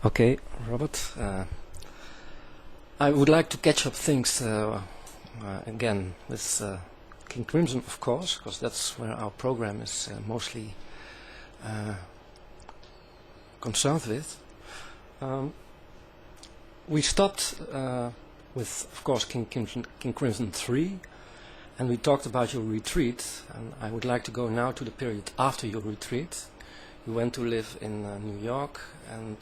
Okay, Robert. I would like to catch up things again with King Crimson, of course, because that's where our program is mostly concerned with. We stopped with, of course, King Crimson 3, and we talked about your retreat, and I would like to go now to the period after your retreat. You went to live in New York, and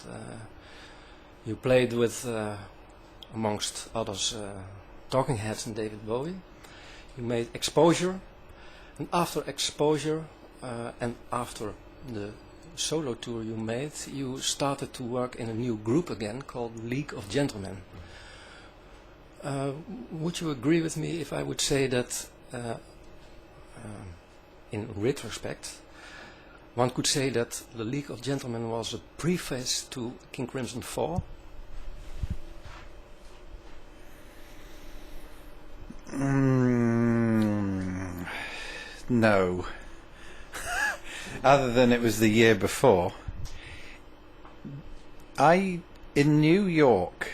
you played with, amongst others, Talking Heads and David Bowie. You made Exposure, and after Exposure and after the solo tour you made, you started to work in a new group again called League of Gentlemen. Would you agree with me if I would say that in retrospect one could say that the League of Gentlemen was a preface to King Crimson 4? No. Other than it was the year before. In New York,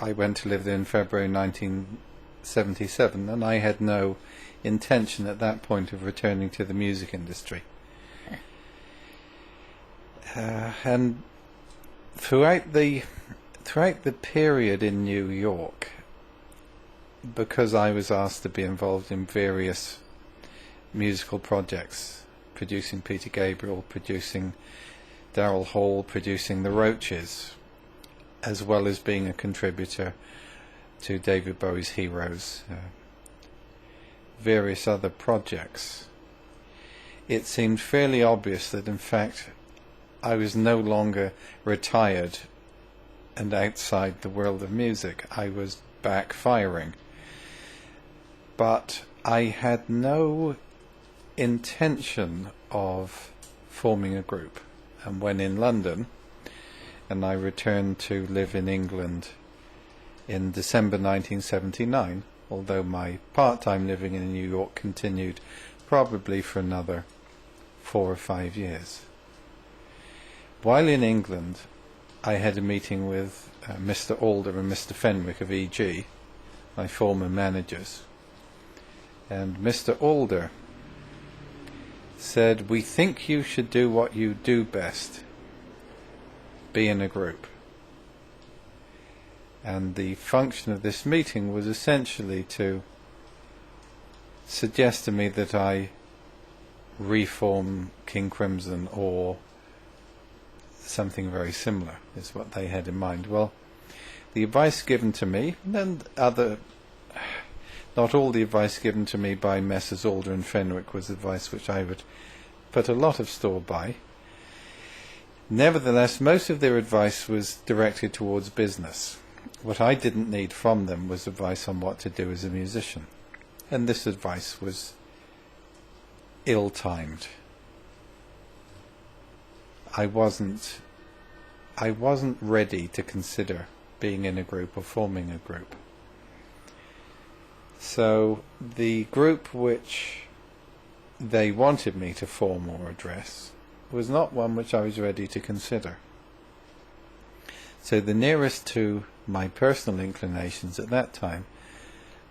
I went to live there in February 1977, and I had no intention at that point of returning to the music industry. And throughout the period in New York, because I was asked to be involved in various musical projects, producing Peter Gabriel, producing Daryl Hall, producing the Roaches, as well as being a contributor to David Bowie's Heroes, various other projects, it seemed fairly obvious that in fact I was no longer retired and outside the world of music. I was back firing. But I had no intention of forming a group. And when in London, and I returned to live in England in December 1979, although my part-time living in New York continued probably for another 4 or 5 years. While in England, I had a meeting with Mr. Alder and Mr. Fenwick of EG, my former managers. And Mr. Alder said, "We think you should do what you do best, be in a group." And the function of this meeting was essentially to suggest to me that I reform King Crimson or something very similar, is what they had in mind. Well, the advice given to me, and not all the advice given to me by Messrs. Alder and Fenwick was advice which I would put a lot of store by. Nevertheless, most of their advice was directed towards business. What I didn't need from them was advice on what to do as a musician. And this advice was ill-timed. I wasn't ready to consider being in a group or forming a group. So the group which they wanted me to form or address was not one which I was ready to consider. So the nearest to my personal inclinations at that time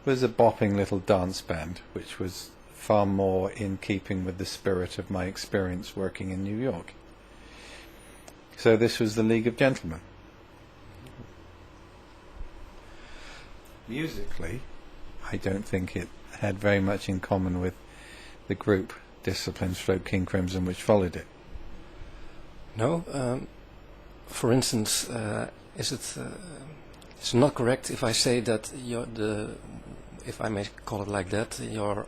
was a bopping little dance band, which was far more in keeping with the spirit of my experience working in New York. So this was the League of Gentlemen. Musically, I don't think it had very much in common with the group Discipline / King Crimson which followed it. No. For instance, is it it's not correct if I say that if I may call it like that, your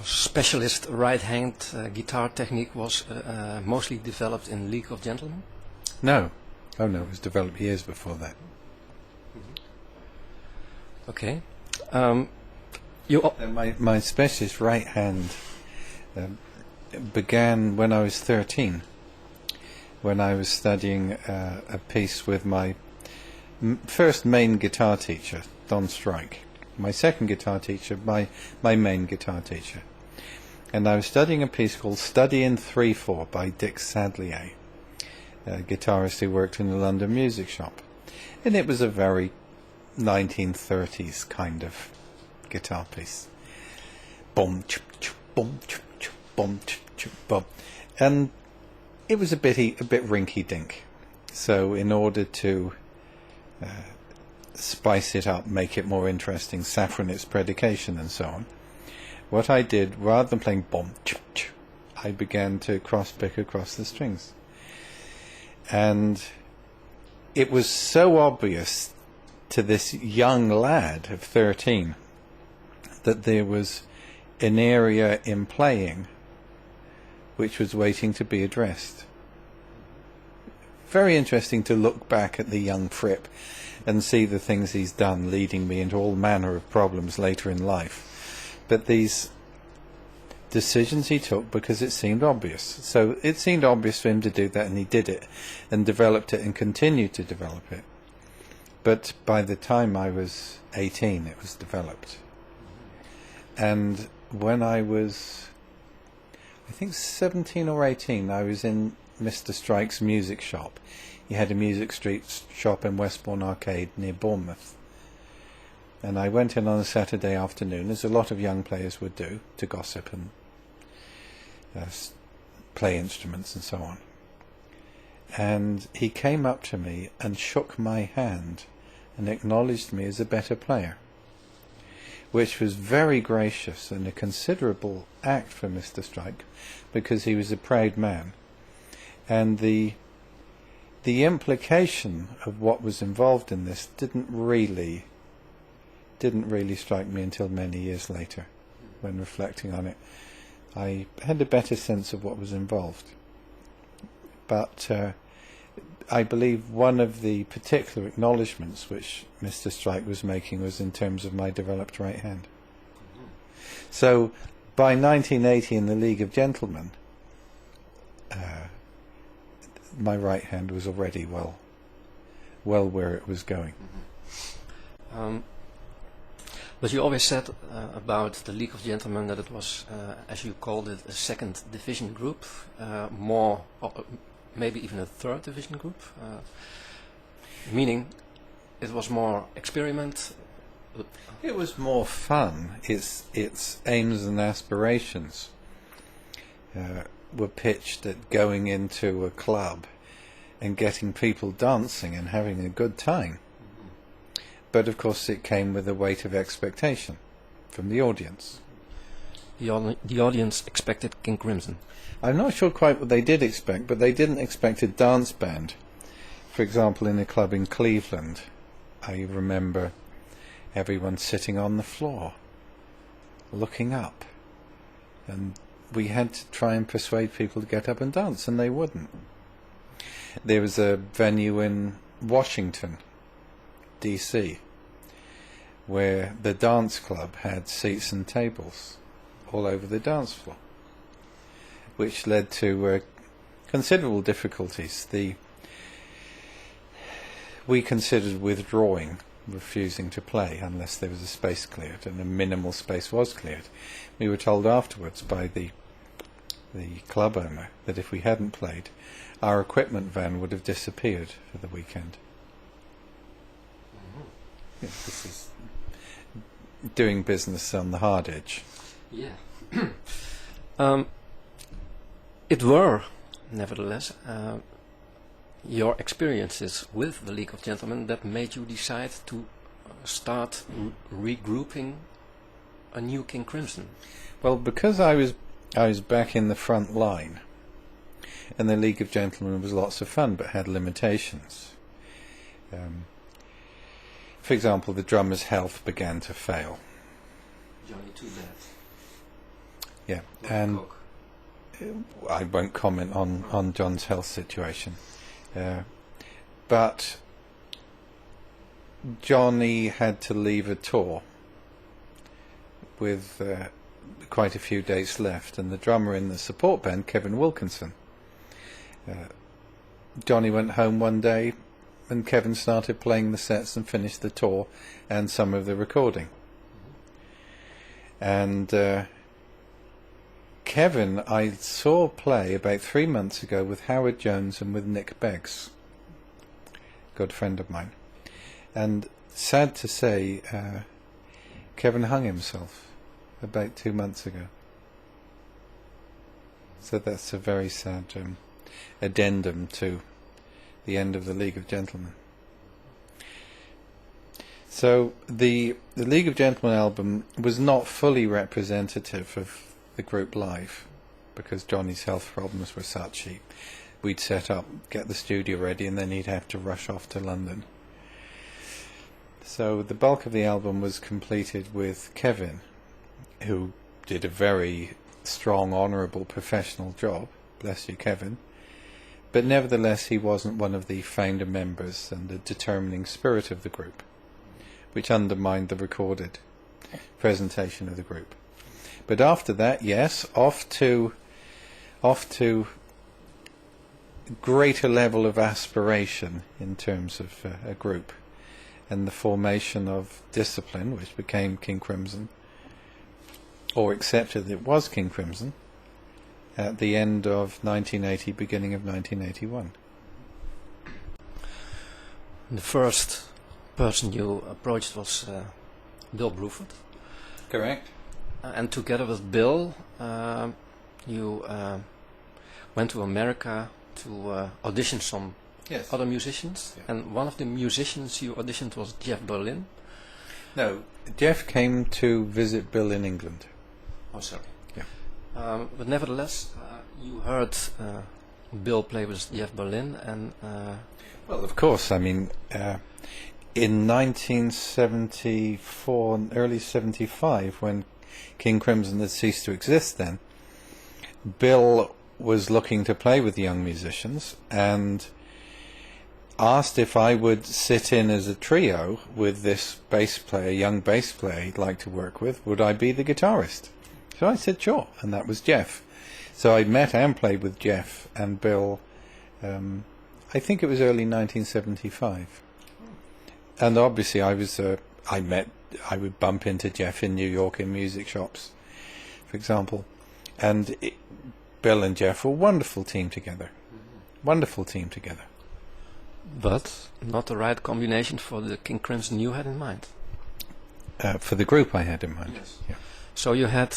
specialist right-hand guitar technique was mostly developed in League of Gentlemen? No. Oh no, it was developed years before that. Okay. My specialist right hand began when I was 13, when I was studying a piece with my first main guitar teacher, Don Strike. My second guitar teacher, my main guitar teacher. And I was studying a piece called Study in 3/4 by Dick Sadlier. guitarist who worked in the London music shop. And it was a very 1930s kind of guitar piece. Boom, chup, chup, boom, chup, chup, boom, chup, chup, boom. And it was a bit rinky-dink. So in order to spice it up, make it more interesting, saffron its predication and so on, what I did, rather than playing boom, chup, chup, I began to cross-pick across the strings. And it was so obvious to this young lad of 13 that there was an area in playing which was waiting to be addressed. Very interesting to look back at the young Fripp and see the things he's done, leading me into all manner of problems later in life. But these decisions he took because it seemed obvious. So it seemed obvious for him to do that, and he did it and developed it and continued to develop it. But by the time I was 18, it was developed. And when I was, I think 17 or 18, I was in Mr. Strike's music shop. He had a music street shop in Westbourne Arcade near Bournemouth. And I went in on a Saturday afternoon, as a lot of young players would do, to gossip and play instruments and so on. And he came up to me and shook my hand and acknowledged me as a better player, which was very gracious and a considerable act for Mr. Strike, because he was a proud man. And the implication of what was involved in this didn't really strike me until many years later, when reflecting on it. I had a better sense of what was involved. But I believe one of the particular acknowledgements which Mr. Strike was making was in terms of my developed right hand. So by 1980 in the League of Gentlemen, my right hand was already well where it was going. But you always said about the League of Gentlemen that it was, as you called it, a second division group, more, maybe even a third division group, meaning it was more experiment. It was more fun. Its aims and aspirations were pitched at going into a club and getting people dancing and having a good time. But of course it came with a weight of expectation from the audience. The audience expected King Crimson. I'm not sure quite what they did expect, but they didn't expect a dance band. For example, in a club in Cleveland, I remember everyone sitting on the floor, looking up, and we had to try and persuade people to get up and dance, and they wouldn't. There was a venue in Washington, D.C., where the dance club had seats and tables all over the dance floor, which led to considerable difficulties. We considered withdrawing, refusing to play unless there was a space cleared, and a minimal space was cleared. We were told afterwards by the club owner that if we hadn't played, our equipment van would have disappeared for the weekend. Yeah, this is doing business on the hard edge. Yeah. It were, nevertheless, your experiences with the League of Gentlemen that made you decide to start regrouping a new King Crimson. Well, because I was back in the front line, and the League of Gentlemen was lots of fun but had limitations. For example, the drummer's health began to fail. Johnny too bad. Yeah, and I won't comment on John's health situation. But Johnny had to leave a tour with quite a few dates left, and the drummer in the support band, Kevin Wilkinson, Johnny went home one day and Kevin started playing the sets and finished the tour and some of the recording. And Kevin, I saw play about 3 months ago with Howard Jones and with Nick Beggs, good friend of mine. And sad to say, Kevin hung himself about 2 months ago. So that's a very sad addendum to the end of the League of Gentlemen. So the League of Gentlemen album was not fully representative of the group live, because Johnny's health problems were such. We'd set up, get the studio ready, and then he'd have to rush off to London. So the bulk of the album was completed with Kevin, who did a very strong, honourable, professional job. Bless you, Kevin. But nevertheless, he wasn't one of the founder members and the determining spirit of the group, which undermined the recorded presentation of the group. But after that, yes, off to greater level of aspiration in terms of a group, and the formation of Discipline, which became King Crimson, or accepted it was King Crimson, at the end of 1980, beginning of 1981. The first person you approached was Bill Bruford. Correct. And together with Bill, you went to America to audition some other musicians. Yeah. And one of the musicians you auditioned was Jeff Berlin. No, Jeff came to visit Bill in England. Oh, sorry. Yeah. But nevertheless, you heard Bill play with Jeff Berlin, and well, of course. I mean, in 1974, early 75, when King Crimson had ceased to exist, then Bill was looking to play with young musicians and asked if I would sit in as a trio with this bass player, young bass player he'd like to work with. Would I be the guitarist? So I said sure, and that was Jeff. So I met and played with Jeff and Bill, I think it was early 1975. And obviously I would bump into Jeff in New York in music shops, for example. And Bill and Jeff were a wonderful team together. Wonderful team together. But not the right combination for the King Crimson you had in mind. For the group I had in mind. Yes. Yeah. So you had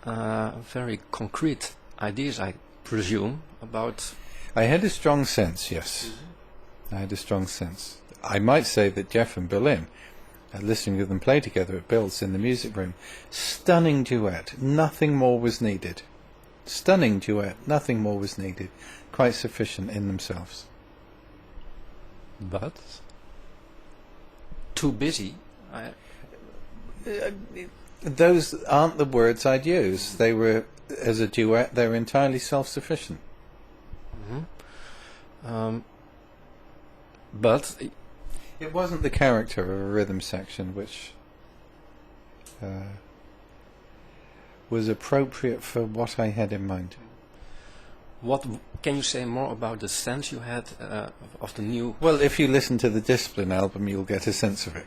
very concrete ideas, I presume, about... I had a strong sense, yes. I had a strong sense. I might say that Jeff and Berlin, listening to them play together at Bill's in the music room, stunning duet, nothing more was needed. Stunning duet, nothing more was needed. Quite sufficient in themselves. But too busy. Those aren't the words I'd use. They were, as a duet, they were entirely self-sufficient. Mm-hmm. But it wasn't the character of a rhythm section which was appropriate for what I had in mind. What can you say more about the sense you had of the new? Well, if you listen to the Discipline album, you'll get a sense of it.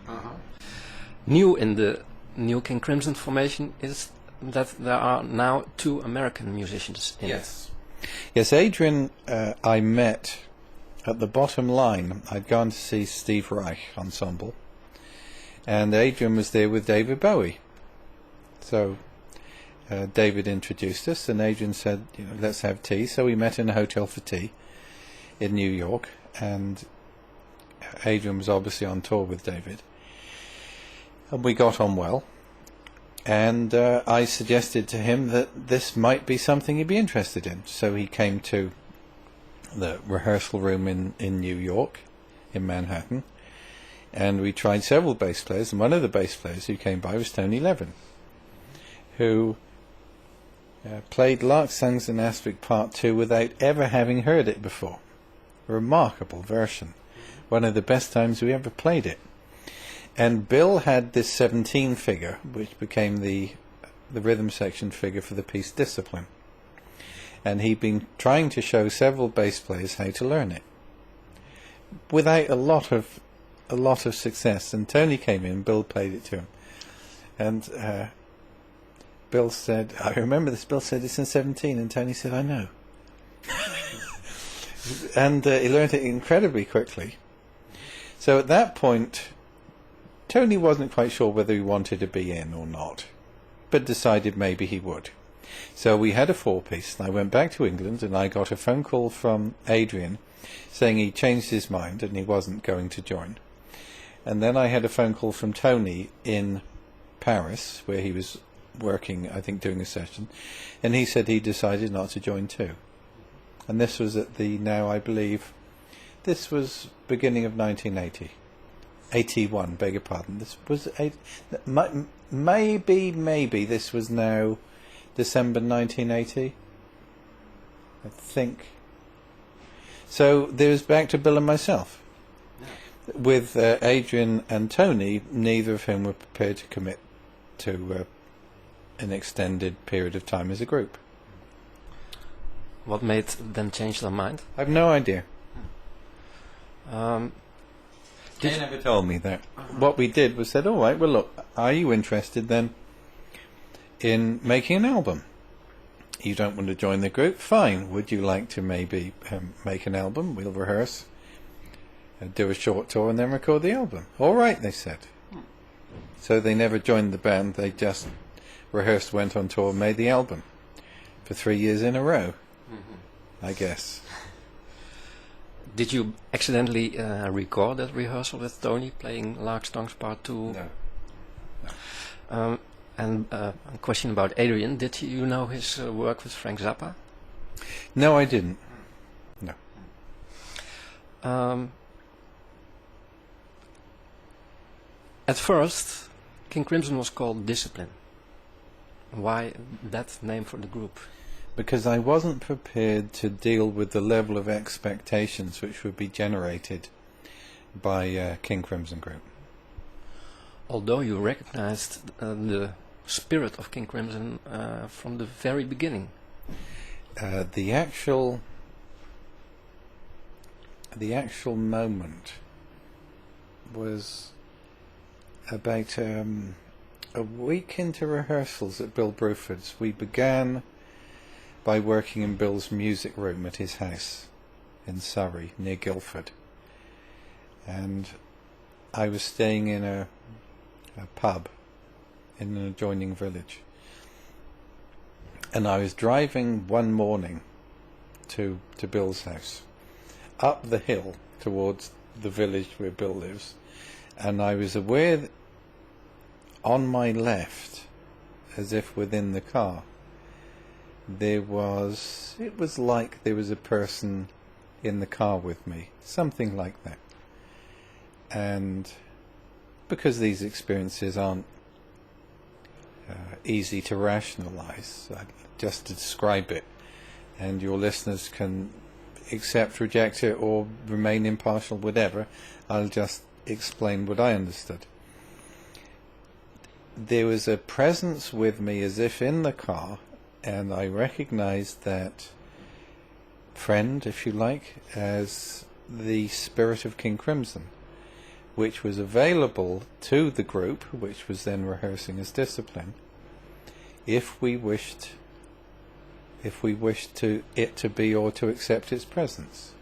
New in the new King Crimson formation is that there are now 2 American musicians in it. Yes, Adrian, I met at the bottom line. I'd gone to see Steve Reich Ensemble, and Adrian was there with David Bowie. So David introduced us, and Adrian said, let's have tea. So we met in a hotel for tea in New York, and Adrian was obviously on tour with David, and we got on well. And I suggested to him that this might be something he'd be interested in. So he came to the rehearsal room in New York, in Manhattan, and we tried several bass players, and one of the bass players who came by was Tony Levin, who played Lark Songs in Aspic Part 2 without ever having heard it before. A remarkable version. One of the best times we ever played it. And Bill had this 17 figure, which became the rhythm section figure for the piece Discipline. And he'd been trying to show several bass players how to learn it, without a lot of success. And Tony came in, Bill played it to him, and Bill said, I remember this, Bill said it's in 17, and Tony said, I know. And he learned it incredibly quickly. So at that point, Tony wasn't quite sure whether he wanted to be in or not, but decided maybe he would. So we had a four-piece, and I went back to England, and I got a phone call from Adrian saying he changed his mind and he wasn't going to join. And then I had a phone call from Tony in Paris, where he was working, I think, doing a session, and he said he decided not to join too. And this was at the, now I believe, this was beginning of 1980. 81, beg your pardon. This was, maybe this was now December 1980, I think. So there's back to Bill and myself. With Adrian and Tony, neither of whom were prepared to commit to an extended period of time as a group. What made them change their mind? I have no idea. They never told me that. What we did was said, all right, well look, are you interested then in making an album? You don't want to join the group? Fine. Would you like to maybe make an album? We'll rehearse, do a short tour, and then record the album. All right, they said. So they never joined the band. They just rehearsed, went on tour, made the album for 3 years in a row, I guess. Did you accidentally record that rehearsal with Tony playing Larkstone's Part 2? No. And a question about Adrian. Did you know his work with Frank Zappa? No, I didn't. No. At first, King Crimson was called Discipline. Why that name for the group? Because I wasn't prepared to deal with the level of expectations which would be generated by King Crimson Group. Although you recognized the spirit of King Crimson from the very beginning. The actual moment was about a week into rehearsals at Bill Bruford's. We began by working in Bill's music room at his house in Surrey, near Guildford. And I was staying in a pub in an adjoining village. And I was driving one morning to Bill's house, up the hill towards the village where Bill lives, and I was aware that on my left, as if within the car, it was like there was a person in the car with me, something like that. And because these experiences aren't easy to rationalize, just to describe it, and your listeners can accept, reject it, or remain impartial, whatever, I'll just explain what I understood. There was a presence with me as if in the car, and I recognized that friend, if you like, as the spirit of King Crimson, which was available to the group, which was then rehearsing as Discipline, if we wished to it to be, or to accept its presence.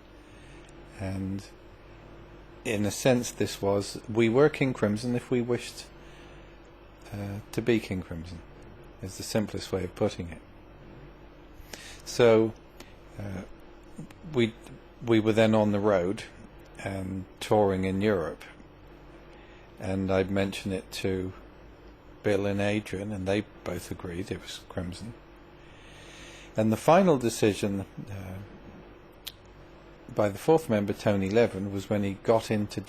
And in a sense this was, we were King Crimson if we wished to be King Crimson, is the simplest way of putting it. So we were then on the road and touring in Europe, and I'd mention it to Bill and Adrian, and they both agreed it was Crimson. And the final decision by the fourth member, Tony Levin, was when he jumped into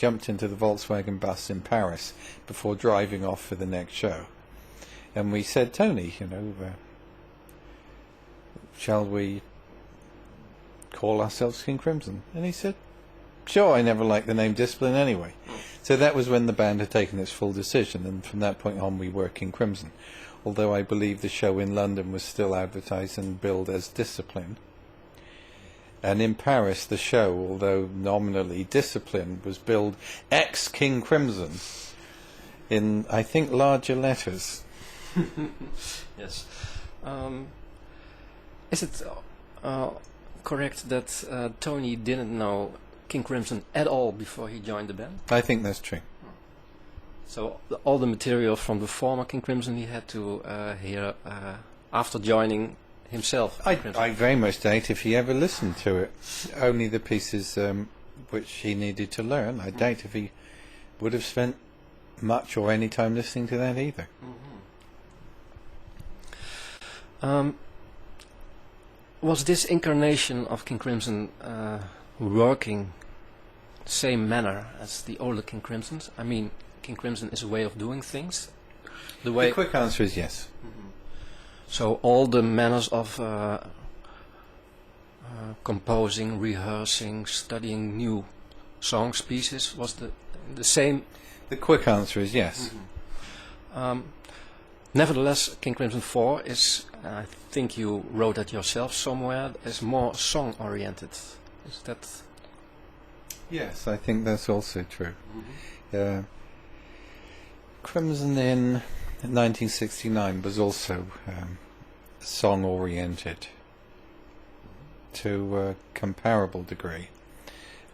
the Volkswagen bus in Paris before driving off for the next show. And we said, Tony, shall we call ourselves King Crimson? And he said, sure, I never liked the name Discipline anyway. So that was when the band had taken its full decision, and from that point on we were King Crimson. Although I believe the show in London was still advertised and billed as Discipline. And in Paris, the show, although nominally Discipline, was billed ex-King Crimson in, I think, larger letters. Yes. Is it correct that Tony didn't know King Crimson at all before he joined the band? I think that's true. So all the material from the former King Crimson he had to hear after joining himself. I very much doubt if he ever listened to it. Only the pieces which he needed to learn. I doubt if he would have spent much or any time listening to that either. Was this incarnation of King Crimson working the same manner as the older King Crimsons? I mean, King Crimson is a way of doing things. The quick answer is yes. So all the manners of composing, rehearsing, studying new songs, pieces, was the same? The quick answer is yes. Nevertheless, King Crimson 4 is, I think you wrote that yourself somewhere, is more song-oriented. Is that? Yes, I think that's also true. Crimson in 1969 was also song-oriented to a comparable degree,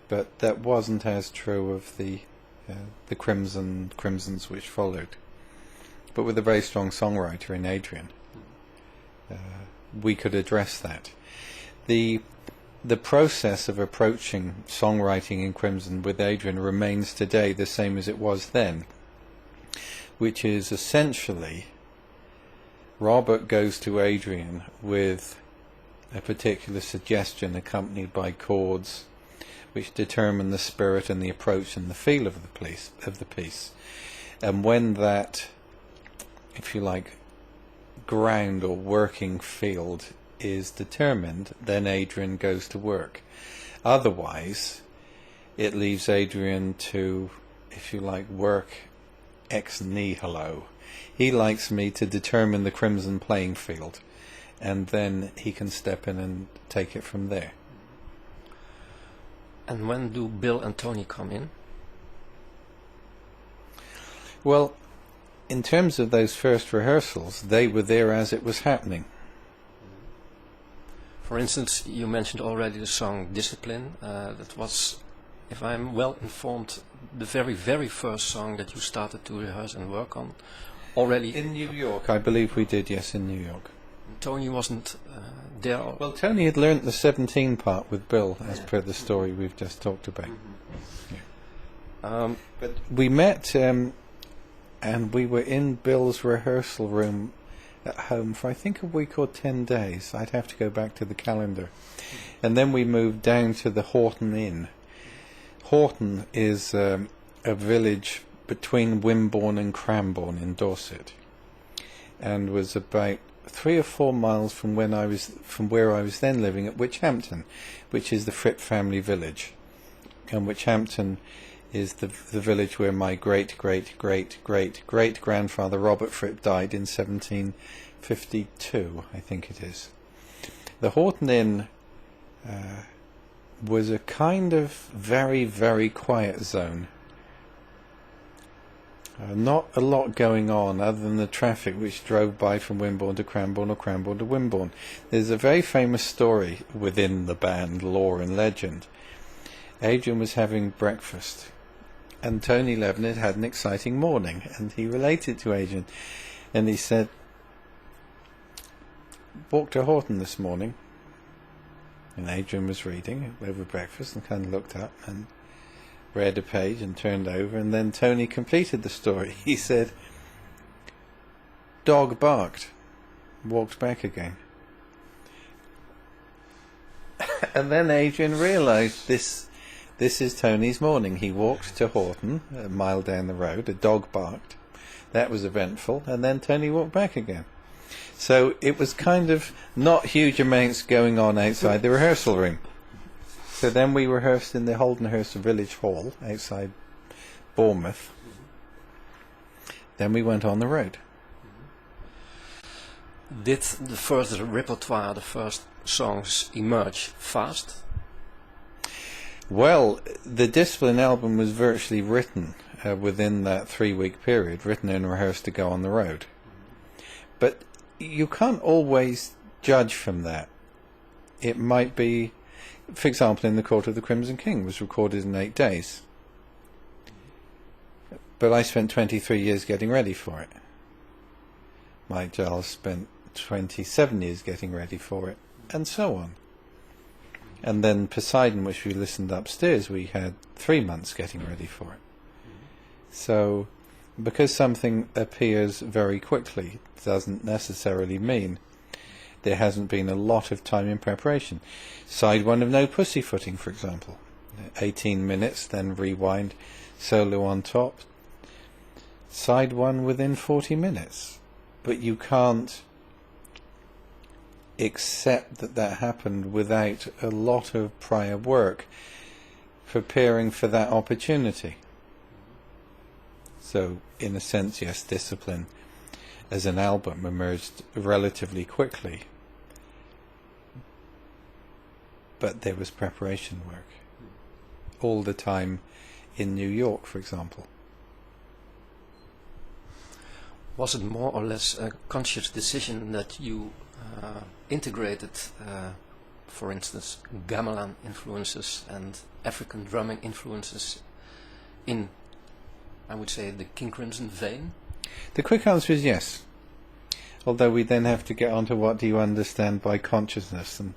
but that wasn't as true of the Crimsons which followed. But with a very strong songwriter in Adrian, we could address that. The process of approaching songwriting in Crimson with Adrian remains today the same as it was then, which is essentially Robert goes to Adrian with a particular suggestion accompanied by chords which determine the spirit and the approach and the feel of the piece. And when that, if you like, ground or working field is determined, then Adrian goes to work. Otherwise, it leaves Adrian to, if you like, work ex nihilo. He likes me to determine the Crimson playing field, and then he can step in and take it from there. And when do Bill and Tony come in? Well, in terms of those first rehearsals, they were there as it was happening. For instance, you mentioned already the song Discipline. That was, if I'm well informed, the very, very first song that you started to rehearse and work on already. In New York, I believe we did, yes, in New York. Tony wasn't there. Well, Tony had learnt the 17 part with Bill, as per the story we've just talked about. But we met, and we were in Bill's rehearsal room at home for I think a week or 10 days. I'd have to go back to the calendar. And then we moved down to the Horton Inn. Horton is a village between Wimborne and Cranbourne in Dorset, and was about 3 or 4 miles from where I was then living at Witchhampton, which is the Fripp family village. And Witchhampton is the village where my great grandfather Robert Fripp died in 1752, I think it is. The Horton Inn was a kind of very, very quiet zone. Not a lot going on other than the traffic which drove by from Wimborne to Cranbourne or Cranbourne to Wimborne. There's a very famous story within the band, lore and legend. Adrian was having breakfast, and Tony Levin had an exciting morning, and he related to Adrian, and he said, "Walked to Horton this morning," and Adrian was reading over breakfast and kind of looked up and read a page and turned over, and then Tony completed the story. He said, "Dog barked, walked back again." And then Adrian realised this is Tony's morning. He walked to Horton, a mile down the road, a dog barked. That was eventful, and then Tony walked back again. So it was kind of not huge amounts going on outside the rehearsal room. So then we rehearsed in the Holdenhurst Village Hall outside Bournemouth. Then we went on the road. Did the first repertoire, the first songs, emerge fast? Well, the Discipline album was virtually written within that 3-week period, written and rehearsed to go on the road. But you can't always judge from that. It might be, for example, in the Court of the Crimson King was recorded in 8 days. But I spent 23 years getting ready for it. Mike Giles spent 27 years getting ready for it, and so on. And then Poseidon, which we listened upstairs, we had 3 months getting ready for it. So, because something appears very quickly doesn't necessarily mean there hasn't been a lot of time in preparation. Side 1 of No Pussyfooting, for example. 18 minutes, then rewind, solo on top. Side 1 within 40 minutes. But you can't accept that that happened without a lot of prior work preparing for that opportunity. So, in a sense, yes, Discipline as an album emerged relatively quickly. But there was preparation work. All the time in New York, for example. Was it more or less a conscious decision that you integrated, for instance, gamelan influences and African drumming influences in, I would say, the King Crimson vein? The quick answer is yes. Although we then have to get on to what do you understand by consciousness and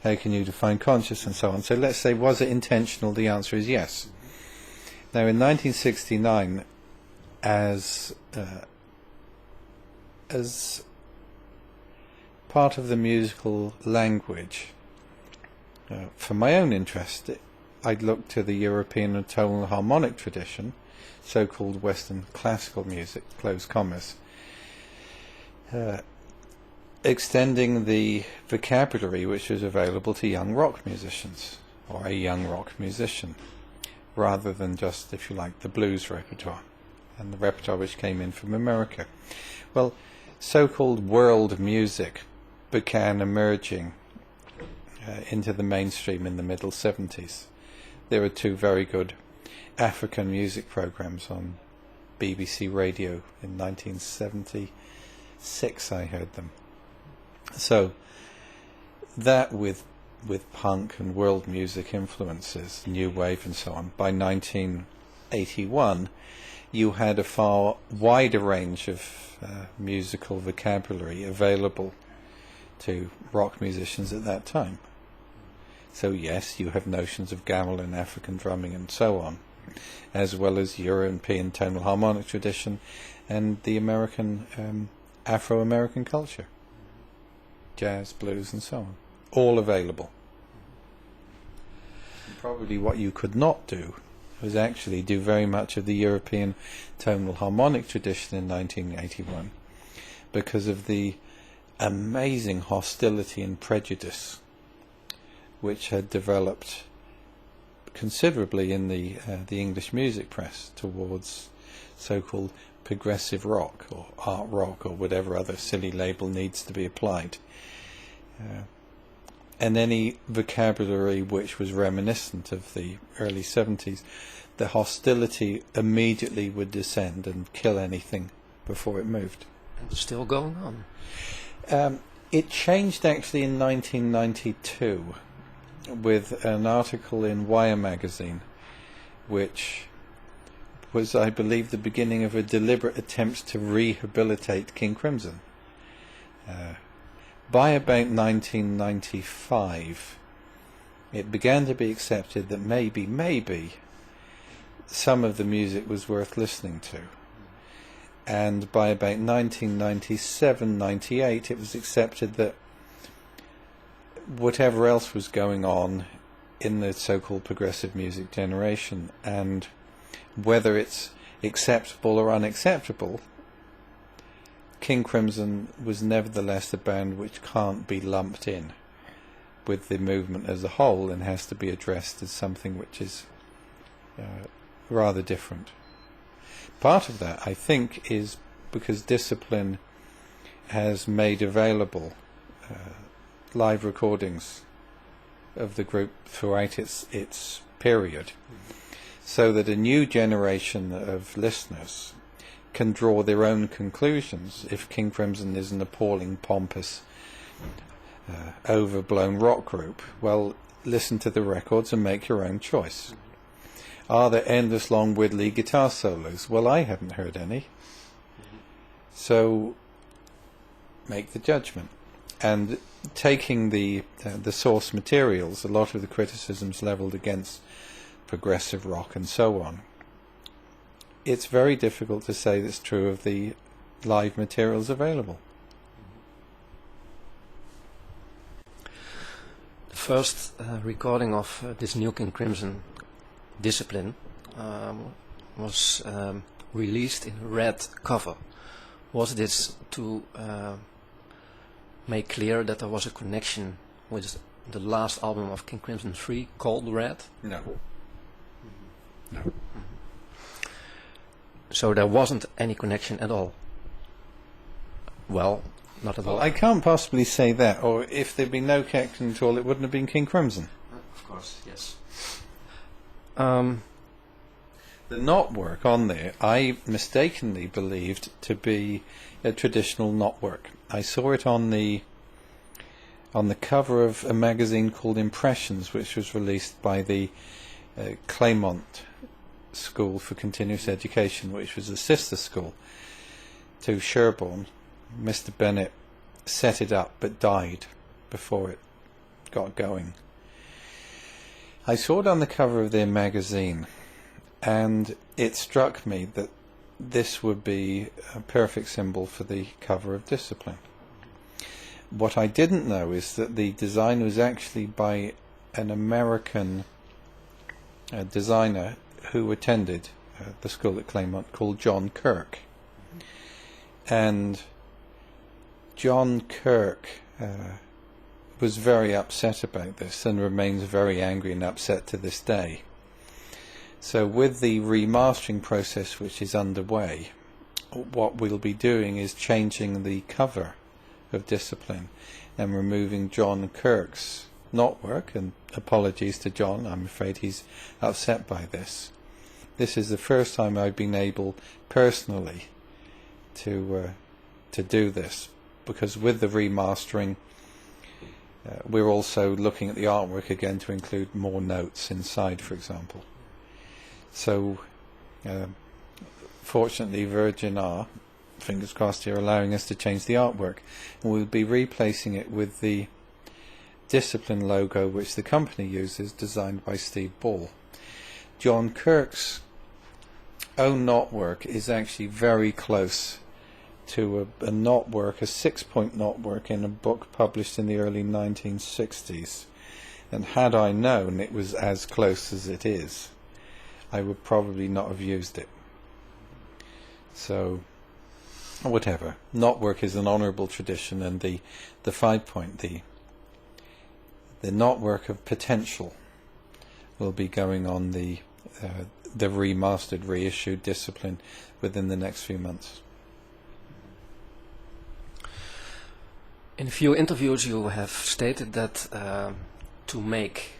how can you define conscious and so on. So let's say, was it intentional? The answer is yes. Now in 1969, as part of the musical language, for my own interest, I'd looked to the European tonal harmonic tradition, so-called Western classical music, close commas, extending the vocabulary which was available to young rock musicians, or a young rock musician, rather than just, if you like, the blues repertoire, and the repertoire which came in from America. Well, so-called world music began emerging into the mainstream in the middle 70s. There were 2 very good African music programs on BBC Radio in 1976, I heard them. So that with punk and world music influences, new wave and so on, by 1981 you had a far wider range of musical vocabulary available to rock musicians at that time. So yes, you have notions of gamelan, African drumming and so on, as well as European tonal harmonic tradition and the American, Afro-American culture, jazz, blues and so on, all available. And probably what you could not do was actually do very much of the European tonal harmonic tradition in 1981 because of the amazing hostility and prejudice which had developed considerably in the English music press towards so-called progressive rock or art rock or whatever other silly label needs to be applied. And any vocabulary which was reminiscent of the early 70s, the hostility immediately would descend and kill anything before it moved. And it's still going on. It changed actually in 1992 with an article in Wire magazine, which was, I believe, the beginning of a deliberate attempt to rehabilitate King Crimson. By about 1995, it began to be accepted that maybe some of the music was worth listening to. And by about 1997-98, it was accepted that whatever else was going on in the so-called progressive music generation, and whether it's acceptable or unacceptable, King Crimson was nevertheless a band which can't be lumped in with the movement as a whole and has to be addressed as something which is rather different. Part of that, I think, is because Discipline has made available live recordings of the group throughout its period, so that a new generation of listeners can draw their own conclusions. If King Crimson is an appalling, pompous, overblown rock group, well, listen to the records and make your own choice. Are there endless, long, widdly guitar solos? Well, I haven't heard any. So make the judgment. And taking the source materials, a lot of the criticisms levelled against progressive rock and so on, it's very difficult to say that's true of the live materials available. The first recording of this new King Crimson discipline was released in red cover. Was this to make clear that there was a connection with the last album of King Crimson 3 called Red? No. No. So there wasn't any connection at all? Well, not at all. I can't possibly say that, or if there'd been no connection at all, it wouldn't have been King Crimson. Of course, yes. The knotwork on there, I mistakenly believed to be a traditional knotwork. I saw it on the cover of a magazine called Impressions, which was released by the Claremont School for Continuous Education, which was a sister school to Sherborne. Mr. Bennett set it up but died before it got going. I saw it on the cover of their magazine, and it struck me that this would be a perfect symbol for the cover of Discipline. What I didn't know is that the design was actually by an American designer who attended the school at Claremont, called John Kirk. And John Kirk was very upset about this and remains very angry and upset to this day. So with the remastering process which is underway, what we'll be doing is changing the cover of Discipline and removing John Kirk's knotwork, and apologies to John, I'm afraid he's upset by this. This is the first time I've been able personally to do this, because with the remastering we're also looking at the artwork again to include more notes inside, for example. So fortunately Virgin are, fingers crossed here, allowing us to change the artwork, and we'll be replacing it with the Discipline logo which the company uses, designed by Steve Ball. John Kirk's own knotwork is actually very close to a knotwork, a 6-point knotwork in a book published in the early 1960s, and had I known it was as close as it is, I would probably not have used it. So whatever, knotwork is an honourable tradition, and the 5-point, the knotwork of potential, will be going on the remastered, reissued Discipline within the next few months. In a few interviews you have stated that to make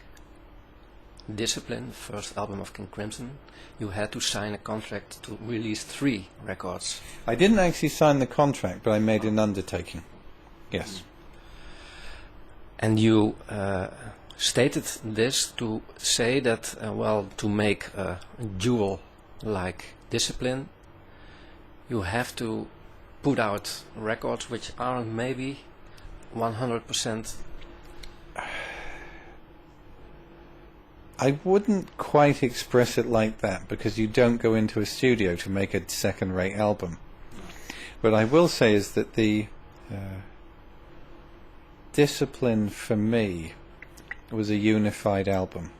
Discipline, first album of King Crimson, you had to sign a contract to release 3 records. I didn't actually sign the contract, but I made an undertaking. Yes. And you stated this to say that, well, to make a jewel like Discipline, you have to put out records which aren't maybe 100%. I wouldn't quite express it like that, because you don't go into a studio to make a second-rate album. What I will say is that the Discipline for me was a unified album.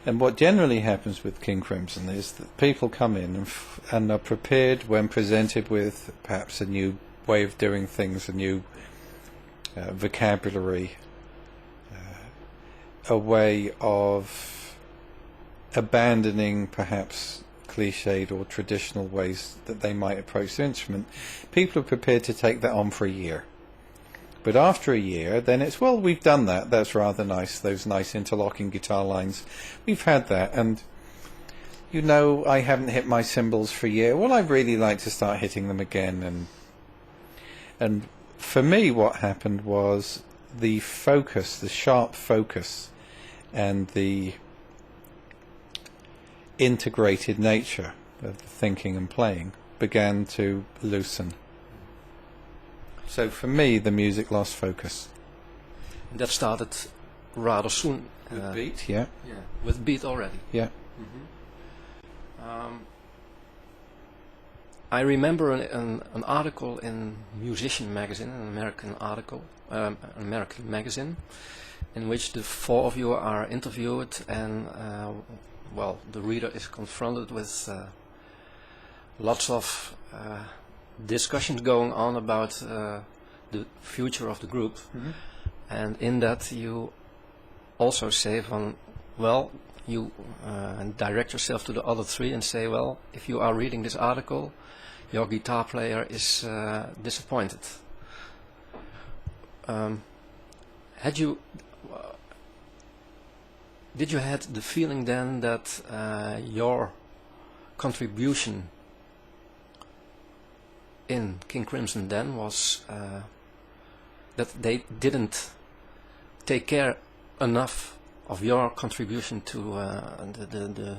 And what generally happens with King Crimson is that people come in and are prepared, when presented with perhaps a new way of doing things, a new vocabulary, a way of abandoning perhaps cliched or traditional ways that they might approach the instrument. People are prepared to take that on for a year. But after a year, then it's, well, we've done that, that's rather nice, those nice interlocking guitar lines, we've had that, and you know, I haven't hit my cymbals for a year. Well, I'd really like to start hitting them again. And for me, what happened was the focus, the sharp focus, and the integrated nature of the thinking and playing began to loosen. So for me, the music lost focus. And that started rather soon. With beat, yeah. Yeah, with beat already. Yeah. I remember an article in Musician magazine, an American article, an American magazine, in which the four of you are interviewed, and well, the reader is confronted with lots of discussions going on about the future of the group, and in that you also say from, well, you direct yourself to the other three and say, well, if you are reading this article, your guitar player is disappointed. Did you had the feeling then that your contribution in King Crimson then was that they didn't take care enough of your contribution to the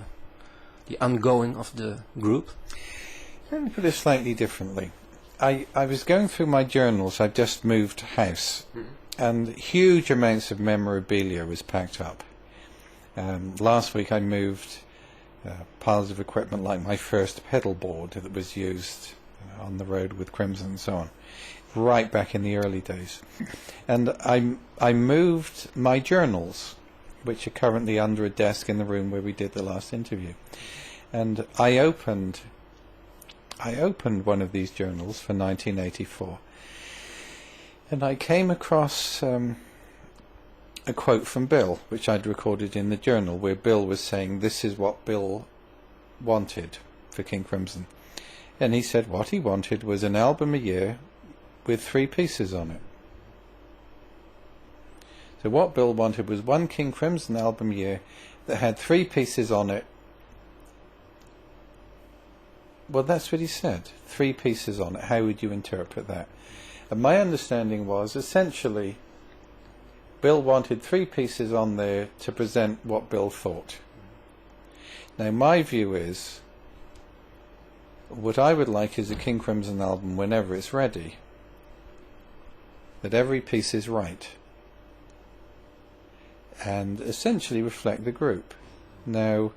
ongoing of the group? Let me put it slightly differently. I was going through my journals. I've just moved house, and huge amounts of memorabilia was packed up. Last week I moved piles of equipment like my first pedal board that was used on the road with Crimson and so on, right back in the early days. And I moved my journals, which are currently under a desk in the room where we did the last interview. And I opened one of these journals for 1984, and I came across a quote from Bill, which I'd recorded in the journal, where Bill was saying this is what Bill wanted for King Crimson. And he said what he wanted was an album a year with 3 pieces on it. So what Bill wanted was one King Crimson album a year that had 3 pieces on it. Well, that's what he said. 3 pieces on it. How would you interpret that? And my understanding was, essentially, Bill wanted 3 pieces on there to present what Bill thought. Now, my view is, what I would like is a King Crimson album whenever it's ready, that every piece is right, and essentially reflect the group. Now,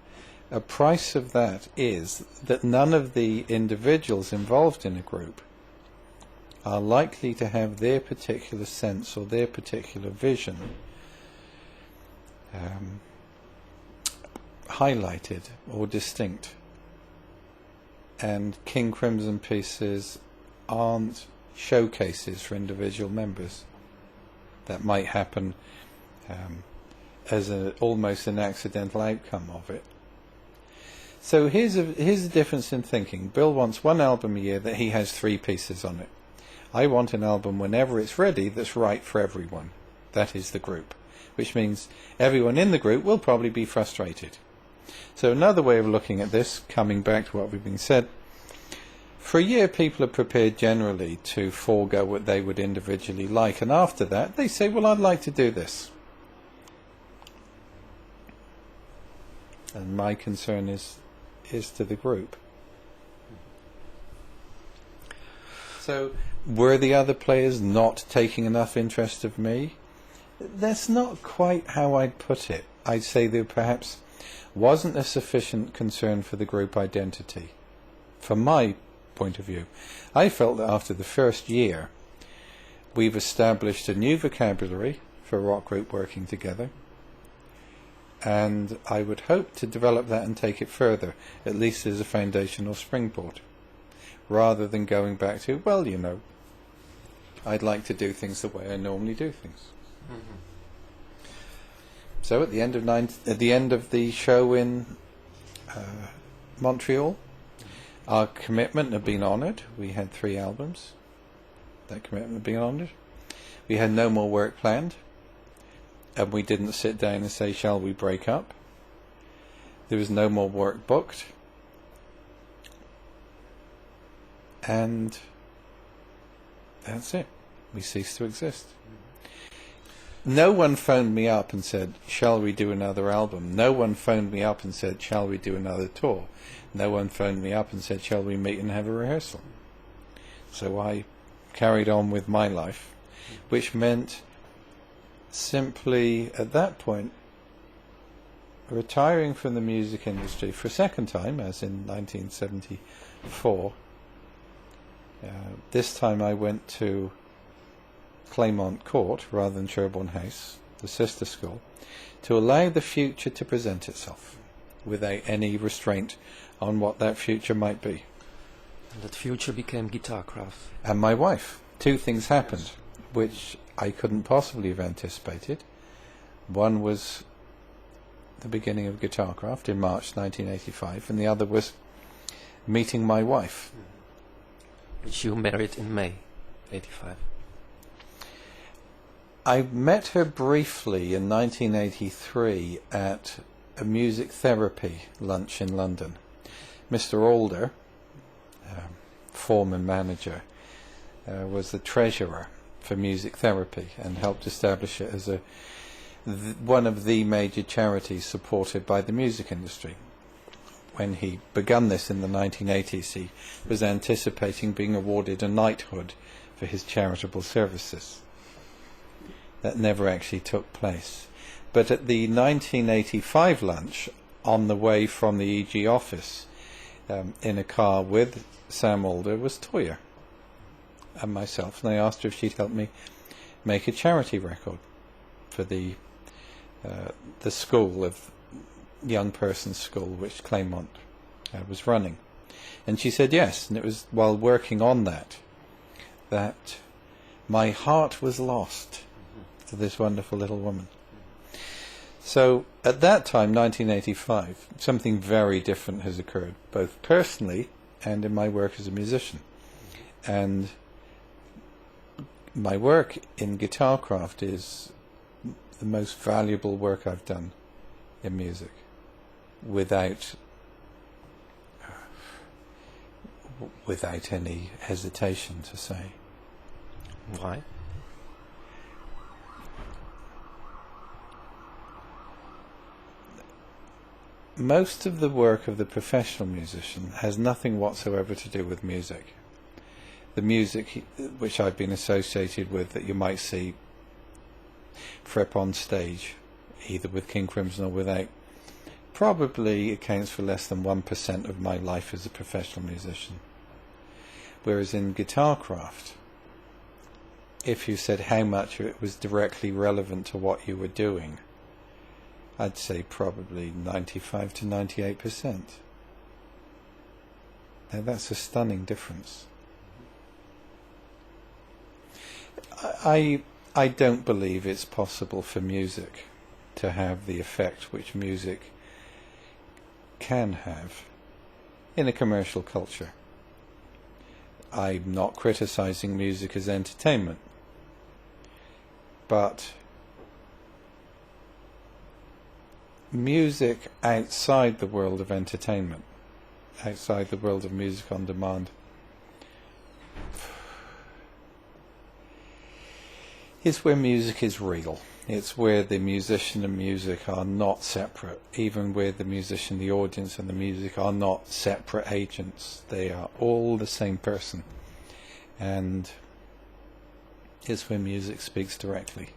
a price of that is that none of the individuals involved in a group are likely to have their particular sense or their particular vision highlighted or distinct. And King Crimson pieces aren't showcases for individual members. That might happen as almost an accidental outcome of it. So here's the difference in thinking. Bill wants one album a year that he has 3 pieces on it. I want an album whenever it's ready that's right for everyone. That is the group, which means everyone in the group will probably be frustrated. So another way of looking at this, coming back to what we've been said, for a year people are prepared generally to forego what they would individually like, and after that they say, well, I'd like to do this. And my concern is to the group. So were the other players not taking enough interest of me? That's not quite how I'd put it. I'd say there perhaps wasn't a sufficient concern for the group identity. From my point of view, I felt that after the first year we've established a new vocabulary for a rock group working together, and I would hope to develop that and take it further, at least as a foundational springboard, rather than going back to, well, you know, I'd like to do things the way I normally do things. So at the end of the show in Montreal, our commitment had been honoured. We had 3 albums. That commitment had been honoured. We had no more work planned, and we didn't sit down and say, shall we break up? There was no more work booked. And that's it. We ceased to exist. No one phoned me up and said, shall we do another album? No one phoned me up and said, shall we do another tour? No one phoned me up and said, shall we meet and have a rehearsal? So I carried on with my life, which meant simply, at that point, retiring from the music industry for a second time, as in 1974. This time I went to Claymont Court rather than Sherborne House, the sister school, to allow the future to present itself without any restraint on what that future might be. And that future became Guitarcraft. And my wife. Two things happened which I couldn't possibly have anticipated. One was the beginning of Guitarcraft in March 1985, and the other was meeting my wife. Which you married in May 85. I met her briefly in 1983 at a music therapy lunch in London. Mr. Alder, foreman manager, was the treasurer for music therapy and helped establish it as one of the major charities supported by the music industry. When he begun this in the 1980s, he was anticipating being awarded a knighthood for his charitable services. That never actually took place. But at the 1985 lunch, on the way from the EG office, in a car with Sam Alder, was Toyah and myself, and I asked her if she'd help me make a charity record for the school of young person's school which Claymont was running. And she said yes, and it was while working on that my heart was lost to this wonderful little woman. So at that time, 1985, something very different has occurred, both personally and in my work as a musician. And my work in Guitarcraft is the most valuable work I've done in music, without any hesitation to say. Why? Most of the work of the professional musician has nothing whatsoever to do with music. The music which I've been associated with, that you might see Fripp on stage, either with King Crimson or without, probably accounts for less than 1% of my life as a professional musician. Whereas in Guitarcraft, if you said how much it was directly relevant to what you were doing, I'd say probably 95 to 98%. Now that's a stunning difference. I don't believe it's possible for music to have the effect which music can have in a commercial culture. I'm not criticizing music as entertainment, but music outside the world of entertainment, outside the world of music on demand, is where music is real. It's where the musician and music are not separate, even where the musician, the audience and the music are not separate agents. They are all the same person. And it's where music speaks directly.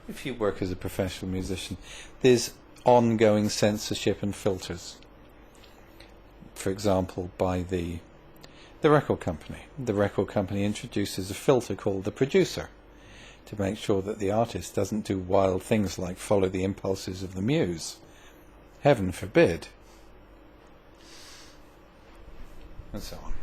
If you work as a professional musician, there's ongoing censorship and filters. For example, by the record company. The record company introduces a filter called the producer to make sure that the artist doesn't do wild things like follow the impulses of the muse. Heaven forbid. And so on.